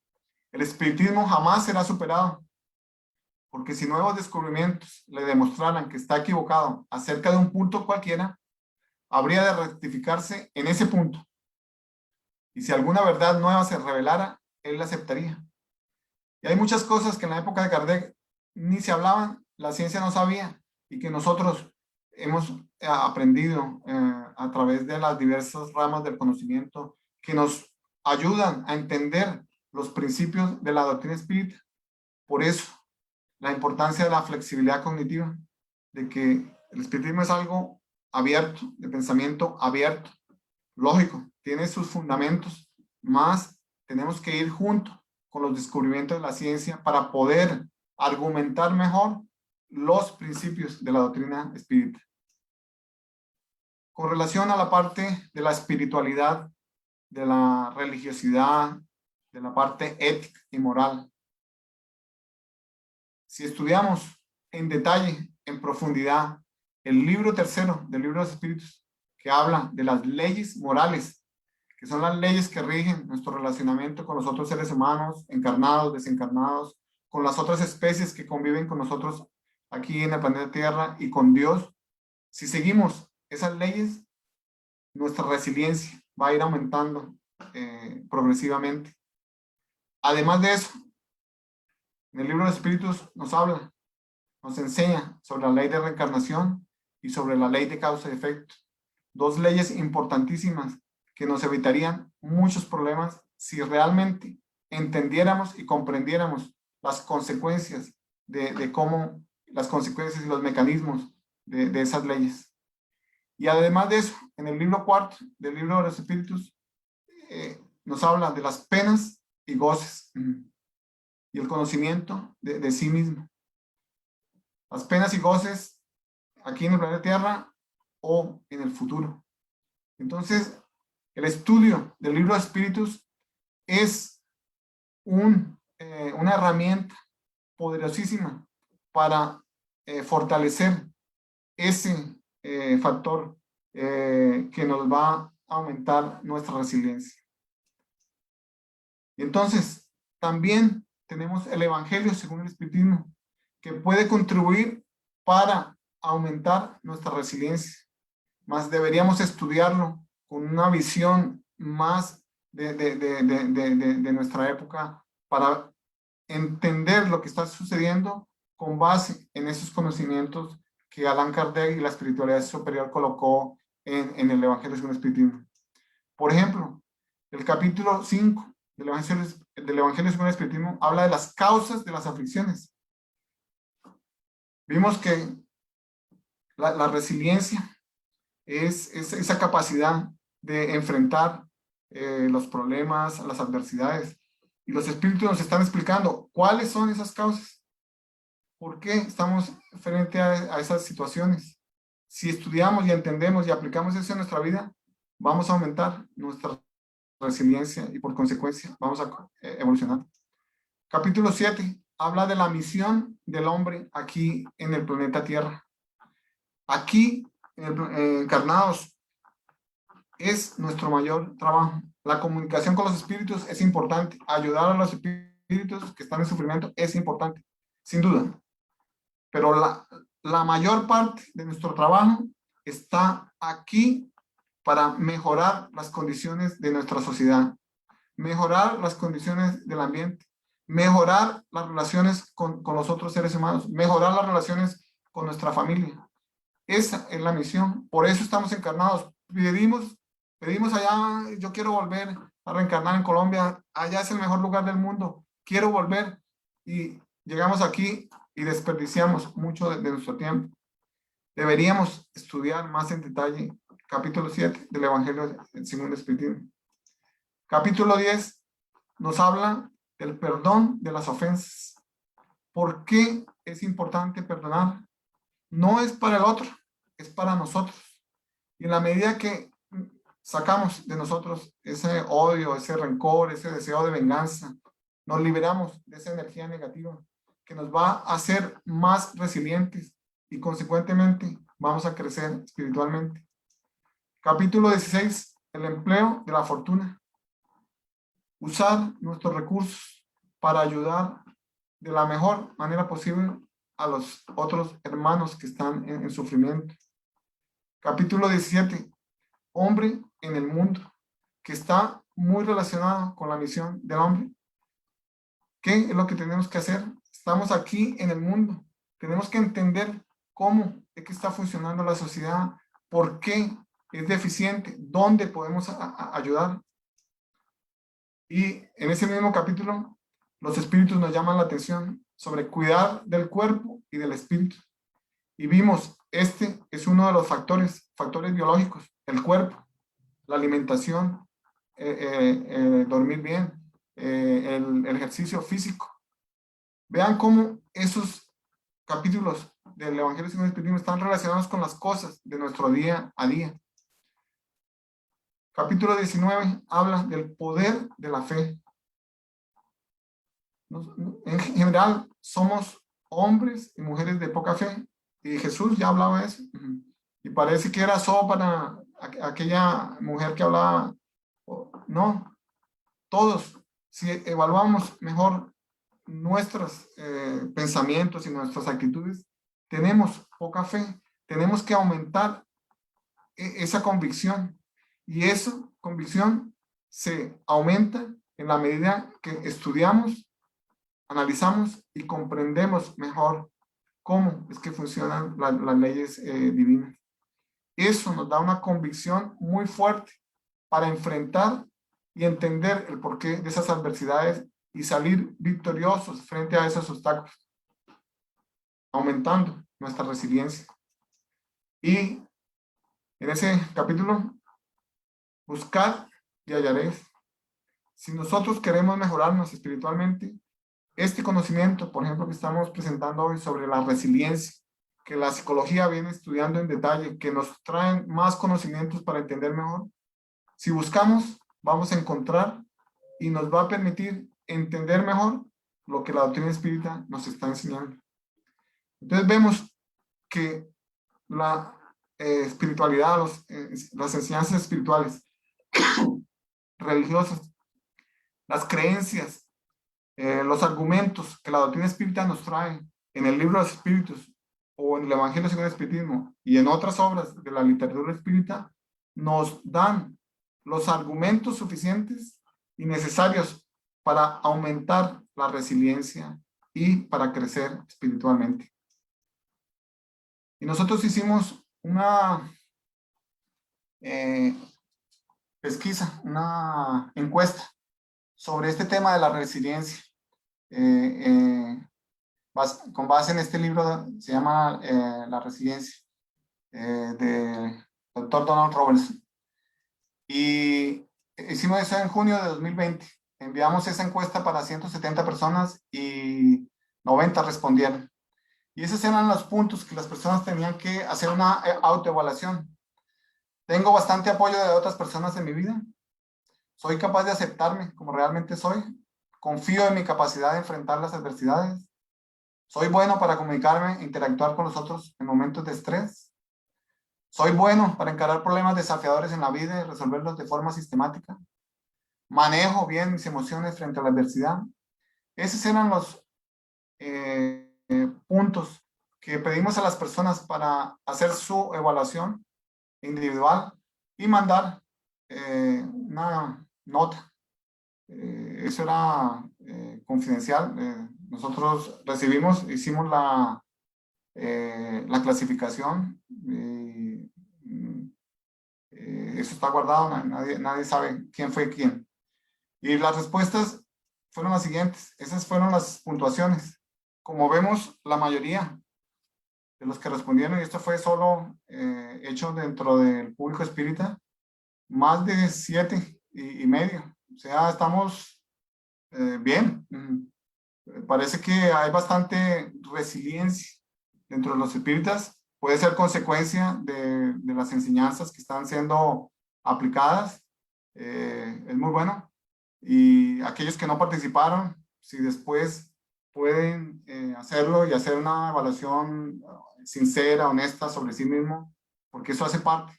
el espiritismo jamás será superado, porque si nuevos descubrimientos le demostraran que está equivocado acerca de un punto cualquiera, habría de rectificarse en ese punto. Y si alguna verdad nueva se revelara, él la aceptaría. Y hay muchas cosas que en la época de Kardec ni se hablaban, la ciencia no sabía, y que nosotros hemos aprendido a través de las diversas ramas del conocimiento que nos ayudan a entender los principios de la doctrina espírita. Por eso, la importancia de la flexibilidad cognitiva, de que el espiritismo es algo abierto, de pensamiento abierto, lógico, tiene sus fundamentos, más tenemos que ir junto con los descubrimientos de la ciencia para poder argumentar mejor los principios de la doctrina espírita. Con relación a la parte de la espiritualidad, de la religiosidad, de la parte ética y moral, si estudiamos en detalle, en profundidad, el libro tercero del libro de los Espíritus, que habla de las leyes morales, que son las leyes que rigen nuestro relacionamiento con los otros seres humanos, encarnados, desencarnados, con las otras especies que conviven con nosotros aquí en el planeta Tierra y con Dios. Si seguimos esas leyes, nuestra resiliencia va a ir aumentando progresivamente. Además de eso, en el libro de los Espíritus nos habla, nos enseña sobre la ley de reencarnación y sobre la ley de causa y efecto. Dos leyes importantísimas que nos evitarían muchos problemas si realmente entendiéramos y comprendiéramos las consecuencias de cómo, las consecuencias y los mecanismos de esas leyes. Y además de eso, en el libro cuarto del libro de los Espíritus, nos habla de las penas y goces y el conocimiento de sí mismo. Las penas y goces aquí en el planeta Tierra o en el futuro. Entonces, el estudio del libro de Espíritus es una herramienta poderosísima para fortalecer ese factor que nos va a aumentar nuestra resiliencia. Entonces, también tenemos el Evangelio según el Espiritismo, que puede contribuir para aumentar nuestra resiliencia. Más deberíamos estudiarlo con una visión más de nuestra época para entender lo que está sucediendo con base en esos conocimientos que Allan Kardec y la espiritualidad superior colocó en el Evangelio según el Espiritismo. Por ejemplo, el capítulo 5 del Evangelio según el Espiritismo habla de las causas de las aflicciones. Vimos que la resiliencia es esa capacidad de enfrentar los problemas, las adversidades. Y los espíritus nos están explicando cuáles son esas causas. ¿Por qué estamos frente a esas situaciones? Si estudiamos y entendemos y aplicamos eso en nuestra vida, vamos a aumentar nuestra resiliencia y por consecuencia vamos a evolucionar. Capítulo 7 habla de la misión del hombre aquí en el planeta Tierra. Aquí, encarnados, es nuestro mayor trabajo. La comunicación con los espíritus es importante. Ayudar a los espíritus que están en sufrimiento es importante, sin duda. Pero la mayor parte de nuestro trabajo está aquí para mejorar las condiciones de nuestra sociedad, mejorar las condiciones del ambiente, mejorar las relaciones con los otros seres humanos, mejorar las relaciones con nuestra familia. Esa es la misión. Por eso estamos encarnados. Pedimos allá, yo quiero volver a reencarnar en Colombia, allá es el mejor lugar del mundo, quiero volver. Y llegamos aquí y desperdiciamos mucho de nuestro tiempo. Deberíamos estudiar más en detalle capítulo 7 del Evangelio según el Espiritismo. Capítulo 10 nos habla del perdón de las ofensas. ¿Por qué es importante perdonar? No es para el otro, es para nosotros. Y en la medida que sacamos de nosotros ese odio, ese rencor, ese deseo de venganza, nos liberamos de esa energía negativa que nos va a hacer más resilientes y consecuentemente vamos a crecer espiritualmente. Capítulo 16, el empleo de la fortuna. Usar nuestros recursos para ayudar de la mejor manera posible a los otros hermanos que están en sufrimiento. Capítulo 17, hombre en el mundo, que está muy relacionado con la misión del hombre. ¿Qué es lo que tenemos que hacer? Estamos aquí en el mundo. Tenemos que entender cómo es que está funcionando la sociedad, por qué es deficiente, dónde podemos ayudar. Y en ese mismo capítulo, los espíritus nos llaman la atención sobre cuidar del cuerpo y del espíritu. Y vimos, este es uno de los factores biológicos, el cuerpo, la alimentación, dormir bien, el ejercicio físico. Vean cómo esos capítulos del Evangelio según el Espiritismo están relacionados con las cosas de nuestro día a día. Capítulo 19 habla del poder de la fe. En general, somos hombres y mujeres de poca fe. Y Jesús ya hablaba de eso. Y parece que era solo para aquella mujer que hablaba. No, todos, si evaluamos mejor nuestros pensamientos y nuestras actitudes, tenemos poca fe. Tenemos que aumentar esa convicción. Y esa convicción se aumenta en la medida que estudiamos, analizamos y comprendemos mejor cómo es que funcionan las leyes divinas. Eso nos da una convicción muy fuerte para enfrentar y entender el porqué de esas adversidades y salir victoriosos frente a esos obstáculos, aumentando nuestra resiliencia. Y en ese capítulo, buscar y hallaréis. Si nosotros queremos mejorarnos espiritualmente, este conocimiento, por ejemplo, que estamos presentando hoy sobre la resiliencia, que la psicología viene estudiando en detalle, que nos traen más conocimientos para entender mejor, si buscamos, vamos a encontrar y nos va a permitir entender mejor lo que la doctrina espírita nos está enseñando. Entonces vemos que la espiritualidad, las enseñanzas espirituales, religiosas, las creencias, los argumentos que la doctrina espírita nos trae en el libro de los espíritus o en el Evangelio según el Espiritismo y en otras obras de la literatura espírita, nos dan los argumentos suficientes y necesarios para aumentar la resiliencia y para crecer espiritualmente. Y nosotros hicimos una pesquisa, una encuesta sobre este tema de la resiliencia, con base en este libro, se llama La resiliencia, de Dr. Donald Robertson. Y hicimos eso en junio de 2020. Enviamos esa encuesta para 170 personas y 90 respondieron. Y esos eran los puntos que las personas tenían que hacer una autoevaluación. ¿Tengo bastante apoyo de otras personas en mi vida? ¿Soy capaz de aceptarme como realmente soy? ¿Confío en mi capacidad de enfrentar las adversidades? ¿Soy bueno para comunicarme e interactuar con los otros en momentos de estrés? ¿Soy bueno para encarar problemas desafiadores en la vida y resolverlos de forma sistemática? ¿Manejo bien mis emociones frente a la adversidad? Esos eran los puntos que pedimos a las personas para hacer su evaluación individual y mandar una nota. Eso era confidencial. Nosotros hicimos la clasificación. Eso está guardado, nadie sabe quién fue quién. Y las respuestas fueron las siguientes. Esas fueron las puntuaciones. Como vemos, la mayoría de los que respondieron, y esto fue solo hecho dentro del público espírita, más de 7,5. O sea, estamos bien. Parece que hay bastante resiliencia dentro de los espíritas. Puede ser consecuencia de las enseñanzas que están siendo aplicadas. Es muy bueno. Y aquellos que no participaron, si después pueden hacerlo y hacer una evaluación sincera, honesta sobre sí mismo, porque eso hace parte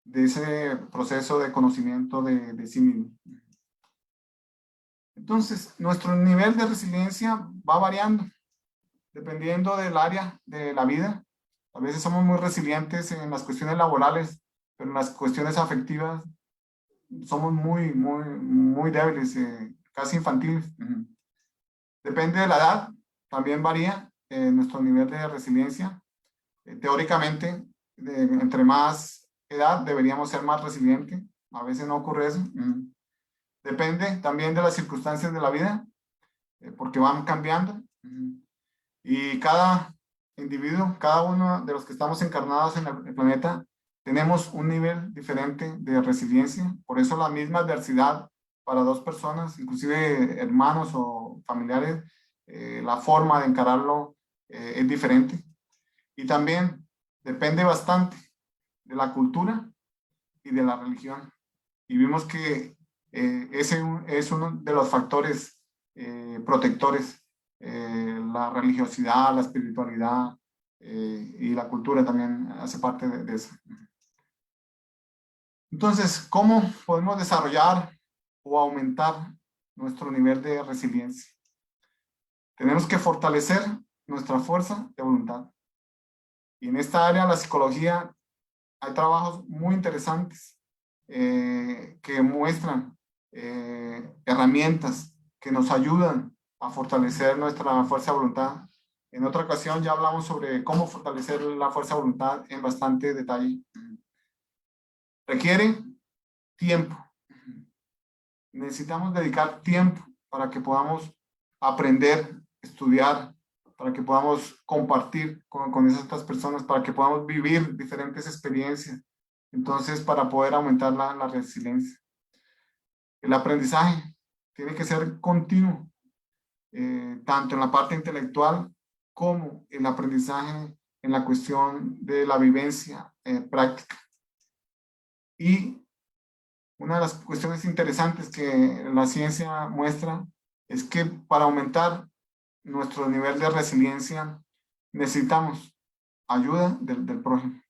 de ese proceso de conocimiento de sí mismo. Entonces, nuestro nivel de resiliencia va variando dependiendo del área de la vida. A veces somos muy resilientes en las cuestiones laborales, pero en las cuestiones afectivas somos muy débiles, casi infantiles. Depende de la edad, también varía nuestro nivel de resiliencia. Teóricamente, entre más edad deberíamos ser más resilientes. A veces no ocurre eso. Depende también de las circunstancias de la vida, porque van cambiando. Y cada individuo, cada uno de los que estamos encarnados en el planeta, tenemos un nivel diferente de resiliencia. Por eso la misma adversidad para dos personas, inclusive hermanos o familiares, la forma de encararlo es diferente. Y también depende bastante de la cultura y de la religión. Y vimos que ese es uno de los factores protectores, la religiosidad, la espiritualidad y la cultura también hace parte de eso. Entonces, ¿cómo podemos desarrollar o aumentar nuestro nivel de resiliencia? Tenemos que fortalecer nuestra fuerza de voluntad. Y en esta área, la psicología, hay trabajos muy interesantes que muestran herramientas que nos ayudan a fortalecer nuestra fuerza de voluntad. En otra ocasión ya hablamos sobre cómo fortalecer la fuerza de voluntad en bastante detalle. Requiere tiempo. necesitamos dedicar tiempo para que podamos aprender, estudiar, para que podamos compartir con esas otras personas, para que podamos vivir diferentes experiencias. Entonces, para poder aumentar la resiliencia. El aprendizaje tiene que ser continuo, tanto en la parte intelectual como el aprendizaje en la cuestión de la vivencia práctica. Y una de las cuestiones interesantes que la ciencia muestra es que para aumentar nuestro nivel de resiliencia necesitamos ayuda del prójimo.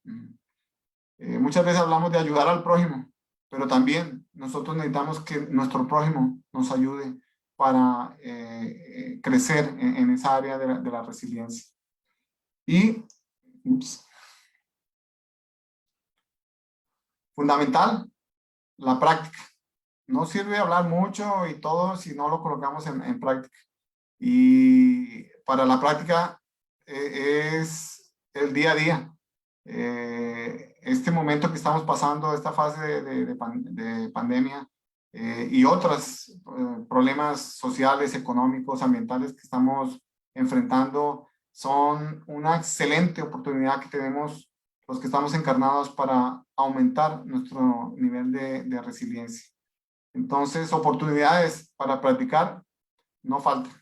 Muchas veces hablamos de ayudar al prójimo, pero también nosotros necesitamos que nuestro prójimo nos ayude para crecer en esa área de la resiliencia. Y fundamental, la práctica. No sirve hablar mucho y todo si no lo colocamos en práctica. Y para la práctica es el día a día. Este momento que estamos pasando, esta fase de pandemia y otros problemas sociales, económicos, ambientales que estamos enfrentando, son una excelente oportunidad que tenemos los que estamos encarnados para aumentar nuestro nivel de resiliencia. Entonces, oportunidades para practicar no faltan.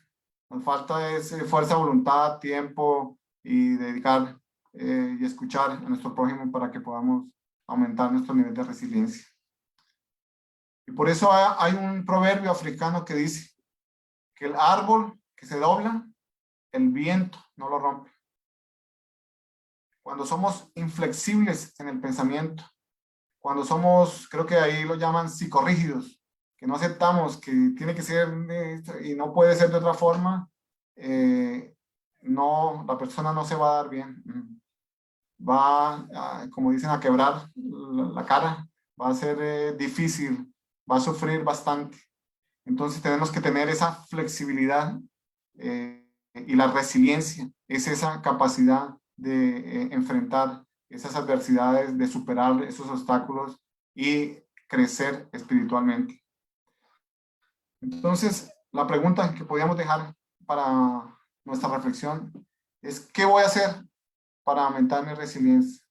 Nos falta es fuerza, voluntad, tiempo y dedicar y escuchar a nuestro prójimo para que podamos aumentar nuestro nivel de resiliencia. Y por eso hay un proverbio africano que dice que el árbol que se dobla, el viento no lo rompe. Cuando somos inflexibles en el pensamiento, cuando somos, creo que ahí lo llaman psicorrígidos, que no aceptamos que tiene que ser y no puede ser de otra forma, no, la persona no se va a dar bien. Va, como dicen, a quebrar la cara, va a ser difícil, va a sufrir bastante. Entonces tenemos que tener esa flexibilidad y la resiliencia, es esa capacidad de enfrentar esas adversidades, de superar esos obstáculos y crecer espiritualmente. Entonces, la pregunta que podríamos dejar para nuestra reflexión es: ¿qué voy a hacer para aumentar mi resiliencia?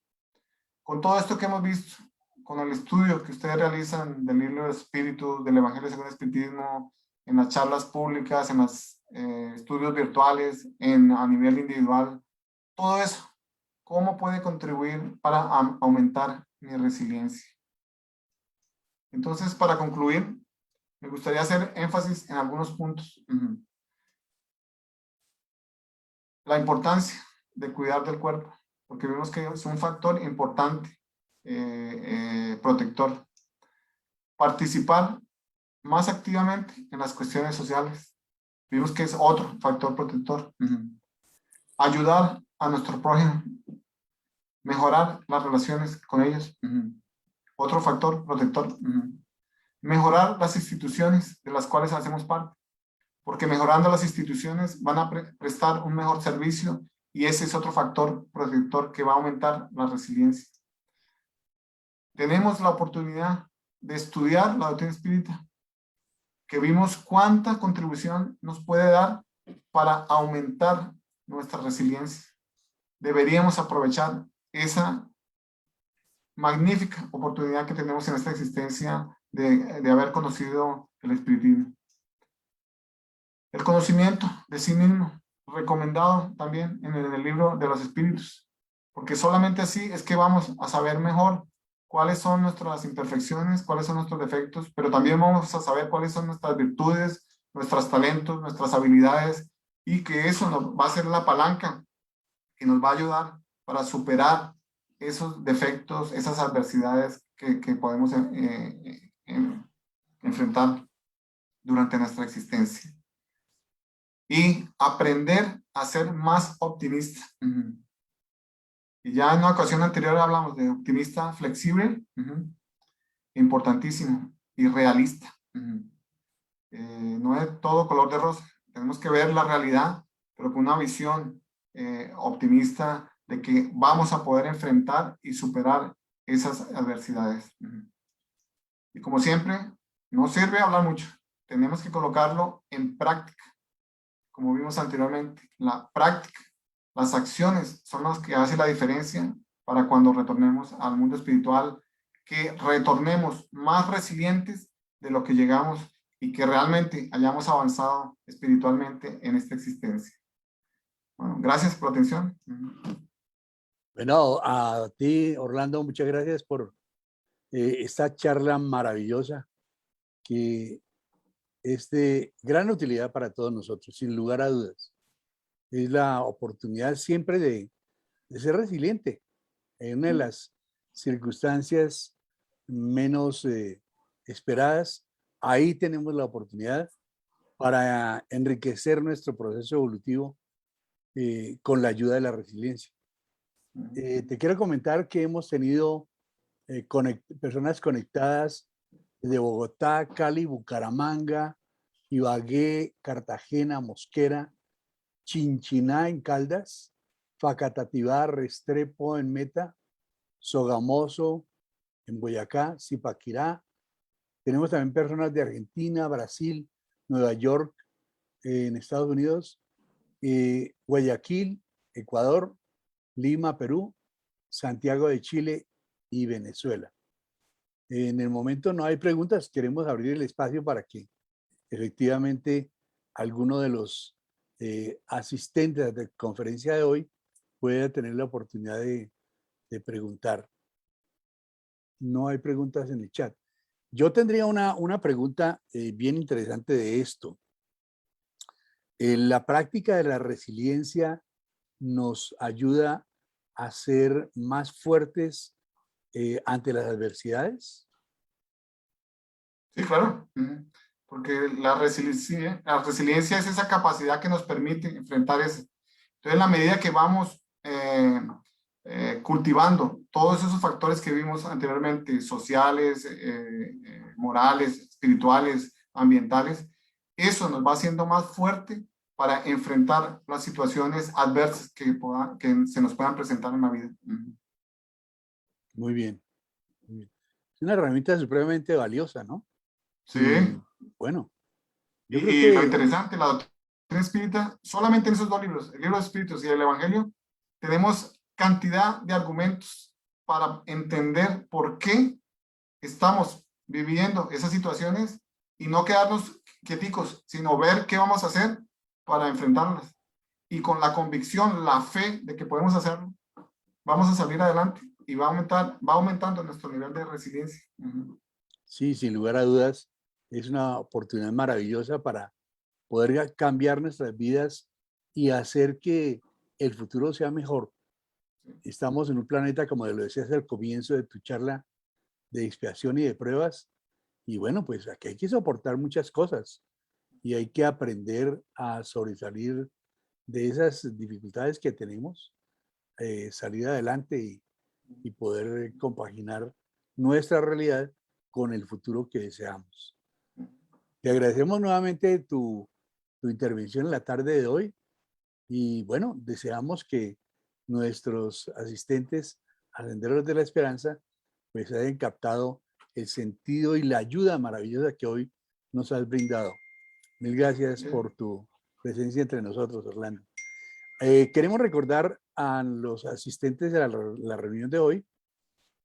Con todo esto que hemos visto, con el estudio que ustedes realizan del libro de Espíritu, del Evangelio según el Espiritismo, en las charlas públicas, en los estudios virtuales, a nivel individual, todo eso, ¿cómo puede contribuir para aumentar mi resiliencia? Entonces, para concluir, me gustaría hacer énfasis en algunos puntos. La importancia de cuidar del cuerpo, porque vemos que es un factor importante, protector. Participar más activamente en las cuestiones sociales. Vimos que es otro factor protector. Ayudar a nuestro prójimo. Mejorar las relaciones con ellos. Otro factor protector. Mejorar las instituciones de las cuales hacemos parte. Porque mejorando las instituciones van a prestar un mejor servicio y ese es otro factor protector que va a aumentar la resiliencia. Tenemos la oportunidad de estudiar la doctrina espírita, que vimos cuánta contribución nos puede dar para aumentar nuestra resiliencia. Deberíamos aprovechar esa magnífica oportunidad que tenemos en esta existencia de haber conocido el espiritismo. El conocimiento de sí mismo, recomendado también en el libro de los espíritus, porque solamente así es que vamos a saber mejor cuáles son nuestras imperfecciones, cuáles son nuestros defectos, pero también vamos a saber cuáles son nuestras virtudes, nuestros talentos, nuestras habilidades, y que eso nos va a ser la palanca que nos va a ayudar para superar esos defectos, esas adversidades que podemos enfrentar durante nuestra existencia. Y aprender a ser más optimista. Y ya en una ocasión anterior hablamos de optimista flexible, importantísimo, y realista. No es todo color de rosa, tenemos que ver la realidad, pero con una visión optimista de que vamos a poder enfrentar y superar esas adversidades. Y como siempre, No sirve hablar mucho, tenemos que colocarlo en práctica, como vimos anteriormente. La práctica, las acciones son las que hacen la diferencia para cuando retornemos al mundo espiritual, que retornemos más resilientes de lo que llegamos y que realmente hayamos avanzado espiritualmente en esta existencia. Bueno, gracias por la atención. Bueno, a ti, Orlando, muchas gracias por esta charla maravillosa que es de gran utilidad para todos nosotros, sin lugar a dudas. Es la oportunidad siempre de ser resiliente en una de las circunstancias menos esperadas. Ahí tenemos la oportunidad para enriquecer nuestro proceso evolutivo con la ayuda de la resiliencia. Te quiero comentar que hemos tenido personas conectadas de Bogotá, Cali, Bucaramanga, Ibagué, Cartagena, Mosquera, Chinchiná en Caldas, Facatativá, Restrepo en Meta, Sogamoso en Boyacá, Zipaquirá. Tenemos también personas de Argentina, Brasil, Nueva York, en Estados Unidos, Guayaquil, Ecuador, Lima, Perú, Santiago de Chile y Venezuela. En el momento no hay preguntas, queremos abrir el espacio para que efectivamente alguno de los asistentes de la conferencia de hoy pueda tener la oportunidad de preguntar. No hay preguntas en el chat. Yo tendría una pregunta bien interesante de esto. La práctica de la resiliencia nos ayuda a ser más fuertes ante las adversidades. Sí, claro. Porque la resiliencia es esa capacidad que nos permite enfrentar eso. Entonces, en la medida que vamos cultivando todos esos factores que vimos anteriormente, sociales, morales, espirituales, ambientales, eso nos va haciendo más fuerte para enfrentar las situaciones adversas que se nos puedan presentar en la vida. Muy bien. Muy bien. Es una herramienta supremamente valiosa, ¿no? Sí. Y bueno, yo creo Y lo que interesante, la doctrina espírita, solamente en esos dos libros, el libro de Espíritus y el Evangelio, tenemos cantidad de argumentos para entender por qué estamos viviendo esas situaciones y no quedarnos quieticos, sino ver qué vamos a hacer para enfrentarlas. Y con la convicción, la fe de que podemos hacerlo, vamos a salir adelante y va aumentando nuestro nivel de resiliencia. sí, sin lugar a dudas, es una oportunidad maravillosa para poder cambiar nuestras vidas y hacer que el futuro sea mejor. Estamos en un planeta, como lo decías al comienzo de tu charla, de expiación y de pruebas. Y bueno, pues aquí hay que soportar muchas cosas y hay que aprender a sobresalir de esas dificultades que tenemos, salir adelante y poder compaginar nuestra realidad con el futuro que deseamos. Te agradecemos nuevamente tu intervención en la tarde de hoy y bueno, deseamos que nuestros asistentes a Senderos de la Esperanza pues hayan captado el sentido y la ayuda maravillosa que hoy nos has brindado. Mil gracias por tu presencia entre nosotros, Orlando. Queremos recordar a los asistentes de la reunión de hoy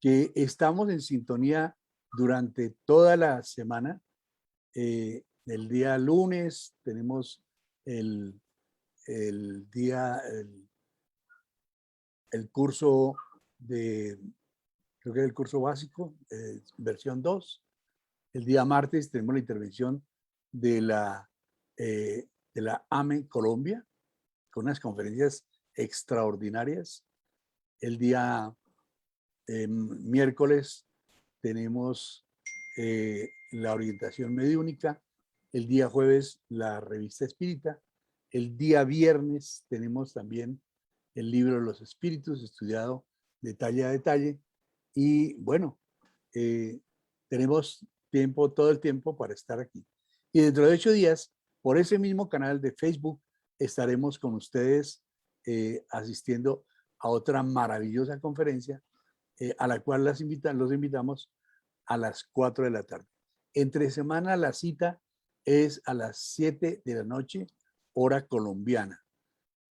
que estamos en sintonía durante toda la semana. El día lunes tenemos el día, el curso de, creo que es el curso básico, versión 2. El día martes tenemos la intervención de la AME Colombia, con unas conferencias extraordinarias. El día miércoles tenemos la orientación mediúnica. El día jueves la revista espírita. El día viernes tenemos también el libro de los espíritus estudiado detalle a detalle. Y bueno, tenemos tiempo, todo el tiempo para estar aquí. Y dentro de 8 días, por ese mismo canal de Facebook, estaremos con ustedes asistiendo a otra maravillosa conferencia a la cual los invitamos a las 4 de la tarde. Entre semana la cita es a las 7 de la noche, hora colombiana.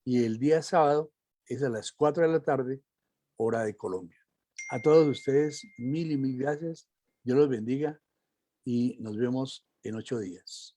Y el día sábado es a las 4 de la tarde, hora de Colombia. A todos ustedes, mil y mil gracias. Dios los bendiga y nos vemos en 8 días.